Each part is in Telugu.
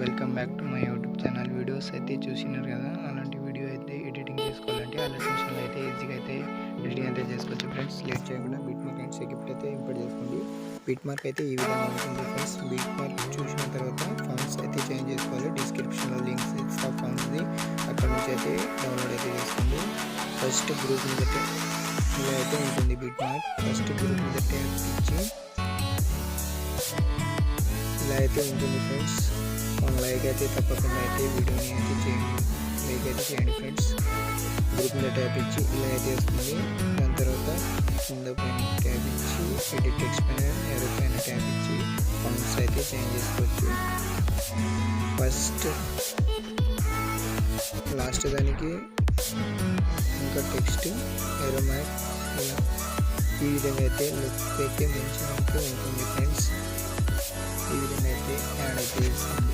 Welcome back to my YouTube channel. Videos అయితే చూసినారు కదా, అలాంటి వీడియో అయితే ఎడిటింగ్ చేసుకోవాలంటే అలర్ట్ మిషన్లో అయితే ఈజీగా అయితే ఎడిటింగ్ అయితే చేసుకోవచ్చు ఫ్రెండ్స్. లేట్ చేయకుండా బీట్ మార్క్ అండ్ సెక్యూరిటీ అయితే ఇంపోర్ట్ చేసుకోండి. బీట్ మార్క్ అయితే ఈ విధంగా ఉంటుంది ఫ్రెండ్స్. బీట్ మార్క్ చూసిన తర్వాత ఫాంట్స్ అయితే చేంజ్ చేసుకోవాలి. డిస్క్రిప్షన్లో లింక్స్ ఆఫ్ ఫాంట్స్ది అక్కడ నుంచి అయితే డౌన్లోడ్ అయితే చేసుకోండి. ఫస్ట్ గ్రూప్ మీద ఇలా అయితే ఉంటుంది బీట్ మార్క్. ఫస్ట్ గ్రూప్ మీద ట్యాప్ ఇచ్చి ఇలా అయితే ఉంటుంది ఫ్రెండ్స్. లైక్ అయితే తప్పకుండా అయితే వీడియోని అయితే చేయండి, లైక్ అయితే చేయండి ఫ్రెండ్స్. గ్రూప్ మీద ట్యాప్ ఇచ్చి ఇలా అయితే వస్తుంది. దాని తర్వాత కింద పైన ట్యాప్ ఇచ్చి ఎడిట్ టెక్స్ట్ పైన ఎరో పైన ట్యాప్ ఇచ్చి ఫాంట్స్ అయితే చేంజ్ చేసుకోవచ్చు. ఫస్ట్ లాస్ట్ దానికి ఇంకా టెక్స్ట్ ఎరో మ్యాప్ ఇలా ఈ విధంగా అయితే లుక్ అయితే మంచిగా ఉంటుంది ఫ్రెండ్స్. ఈ విధంగా అయితే యాడ్ అయితే చేస్తుంది.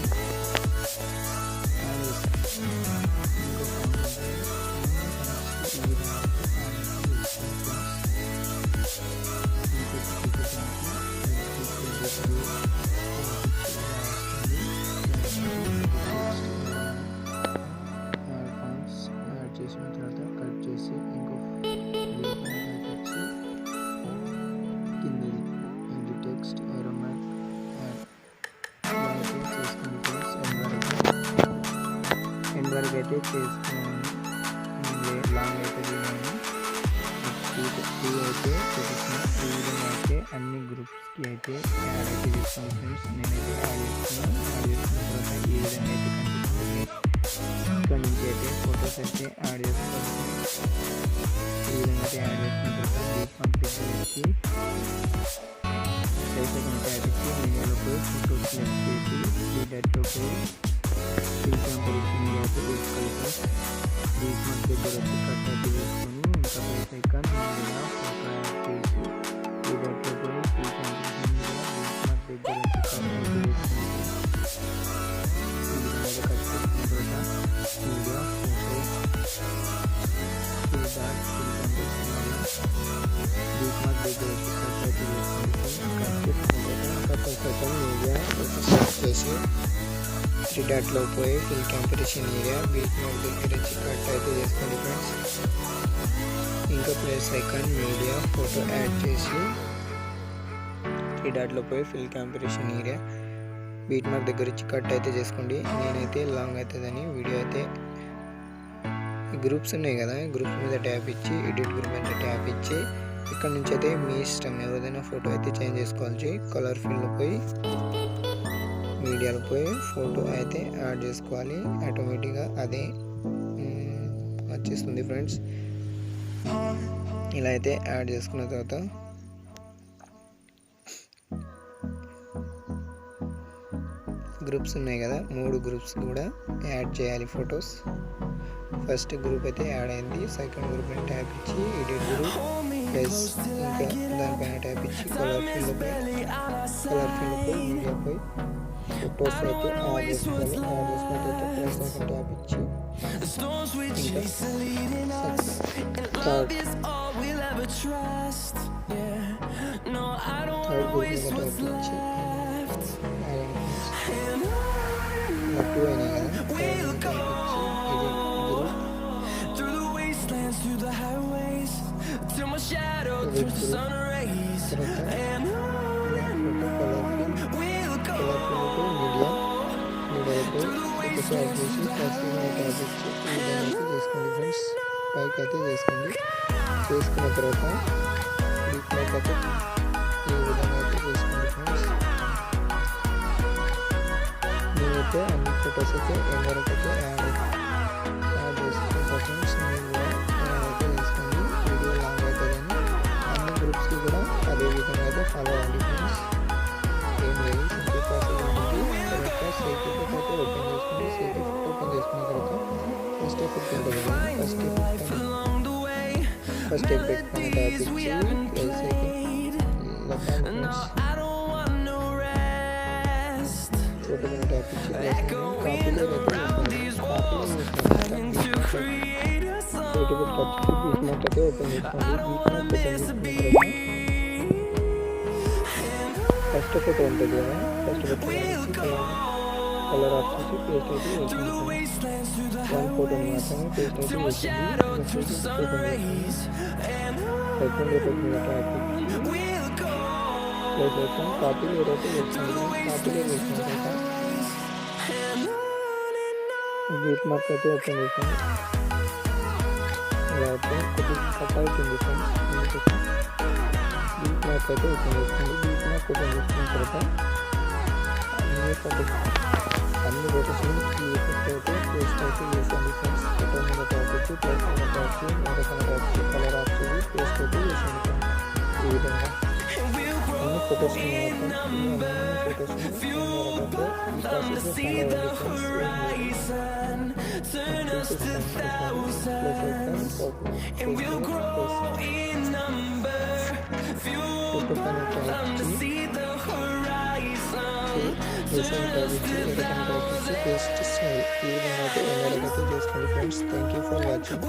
యాడ్ చేసిన తర్వాత కట్ చేసి ఇంకో కింది ఎడిట్ టెక్స్ట్ ఎరో మ్యాప్ ఎండ్ వరకు అయితే చేసుకున్నాను. లాంగ్ అయితే టూ అయితే చూపిస్తున్నాను. ఈ విధంగా అయితే అన్ని గ్రూప్స్కి అయితే యాడ్ అయితే చేస్తాను ఫ్రెండ్స్. నేనైతే యాడ్ చేస్తున్నాను. యాడ్ చేసుకున్న తర్వాత ఈ విధంగా అయితే కనిపిస్తుంది. ఇక్కడ నుంచి అయితే ఫొటోస్ అయితే యాడ్ చేసుకోవాలి. ఈ విధంగా అయితే యాడ్ చేసుకున్న తర్వాత డీప్ పంపించి సెకండ్ ట్యాప్ ఇచ్చి మీడియాలో పోయి ఫోటో సెలెక్ట్ చేసి ఈ డేట్లో పోయి ఫిల్ కంపెనీ అయితే తీసుకోవాలి. డీప్ మంత్ దగ్గర వచ్చి కట్ అయితే చేసుకొని ఇంకా place icon media photo add చేసి ఈ డేట్లో పోయి fill company media deep month దగ్గర వచ్చి కట్ అయితే చేసుకొని ఈ విధంగా కట్ చేసుకున్న తర్వాత మీడియా ఫోటో డీప్ మంత్ దగ్గర వచ్చి కట్ అయితే చేసుకొని మీడియా చేసి త్రీ డాట్లో పోయి fill comparison area beat mark దగ్గర వచ్చి కట్ అయితే చేసుకోండి ఫ్రెండ్స్. ఇంకా place icon media photo add చేసి త్రీ డాట్లో పోయి fill comparison area beat mark దగ్గర వచ్చి కట్ అయితే చేసుకోండి. నేనైతే లాంగ్ అవుతుందని వీడియో అయితే గ్రూప్స్ ఉన్నాయి కదా, గ్రూప్ మీద ట్యాప్ ఇచ్చి ఎడిట్ గ్రూప్ మీద ట్యాప్ ఇచ్చి ఇక్కడ నుంచి అయితే మీ ఇష్టం ఎవరిదైనా ఫోటో అయితే చేంజ్ చేసుకోవాలి. కలర్ ఫీల్డ్లో పోయి మీడియాలో పోయి ఫోటో అయితే యాడ్ చేసుకోవాలి. ఆటోమేటిక్గా అదే వచ్చేస్తుంది ఫ్రెండ్స్. ఇలా అయితే యాడ్ చేసుకున్న తర్వాత గ్రూప్స్ ఉన్నాయి కదా, 3 గ్రూప్స్ కూడా యాడ్ చేయాలి ఫొటోస్. ఫస్ట్ గ్రూప్ అయితే యాడ్ అయింది. సెకండ్ గ్రూప్ పైన ట్యాప్ ఇచ్చి ఎడిట్ గ్రూప్ ప్లస్ ఇంకా దానిపైన ట్యాప్ ఇచ్చి కలర్ ఫీల్డ్లో పోయి మీడియా పోయి ఫొటోస్ అయితే యాడ్ చేసుకోవాలి. యాడ్ చేసుకున్న తర్వాత ప్లస్ ఐకాన్ ట్యాప్ ఇచ్చి ఇంకా థర్డ్ గ్రూప్ మీద ట్యాప్ ఇచ్చి టూ అయినాయి కదా, ట్యాప్ చేసుకోండి ఫ్రెండ్స్. పైకి అయితే చేసుకోండి. చేసుకున్న తర్వాత డీప్ మార్క్ అయితే ఈ విధంగా అయితే చేసుకోండి ఫ్రెండ్స్. నేనైతే అన్ని ఫొటోస్ అయితే ఎవరికి అయితే యాడ్ చేసుకుంటా ఫ్రెండ్స్. మీరు కూడా యాడ్ అయితే చేసుకోండి. వీడియో లాంగ్ అవుతుందని అన్ని గ్రూప్స్కి కూడా అదే విధంగా అయితే ఫాలో అవ్వండి ఫ్రెండ్స్. ఏం లేదు, సింపుల్ ప్రాసెస్ ఉంటుంది. తర్వాత సేఫ్టీ ఫోటో అయితే ఓపెన్ చేసుకోండి. సేఫ్టీ ఫోటో ఓపెన్ చేసుకున్న తర్వాత ఫస్ట్ ఎఫెక్ట్ ఉంటుంది కదా, ఫస్ట్ ఎఫెక్ట్ పైన ట్యాప్ ఇచ్చి ప్లేస్ అయితే ఇలా ఫ్రెండ్స్ ఫోటో పైన ట్యాప్ ఇచ్చి కాపీలో బీట్ మార్క్ అయితే ఓపెన్ చేసుకోండి. ఫస్ట్ ఫోటో ఉంటుంది కదా, ఫస్ట్ ఫోటో కలర్ ఆఫ్ చేసి పేస్ట్ అయితే వేసుకోండి ఫ్రెండ్స్. 1 ఫోటోని మాత్రమే పేస్ట్ అయితే వేసింది. సెకండ్ ఎఫెక్ట్ మీద ట్యాప్ ఇచ్చి ప్లేస్ ఐకాన్ కాపీ లేయర్ అయితే వేసుకోండి. కాపీ లేయర్ వేసిన తర్వాత బీట్ మార్క్ అయితే ఓపెన్ చేసాను. ఇలా అయితే కొద్దిగా కట్ అవుతుంది ఫ్రెండ్స్. అందుకోసం బీట్ మార్క్ అయితే ఓపెన్ చేసుకోండి. బీట్ మార్క్ ఓపెన్ చేసుకున్న తర్వాత అన్ని ఫోటోస్ని ఈ ఎఫెక్ట్ అయితే పేస్ట్ అయితే వేసండి ఫ్రెండ్స్. ఫోటో మీద ట్యాప్ ఇచ్చి ప్లస్ మీద ట్యాప్ చేసి మరొక ట్యాప్ చేసి కలర్ ఆఫ్ చేసి పేస్ట్ అయితే వేసండి ఫ్రెండ్స్. ఈ విధంగా అన్ని ఫొటోస్ని మాత్రం ఈ అన్ని ఫొటోస్ని ఈ ప్రాసెస్లో చేసుకోండి friends. Thank you for watching.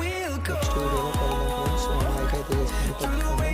Next వీడియోలో కలుద్దాం ఫ్రెండ్స్. లైక్ అయితే చేసుకోండి.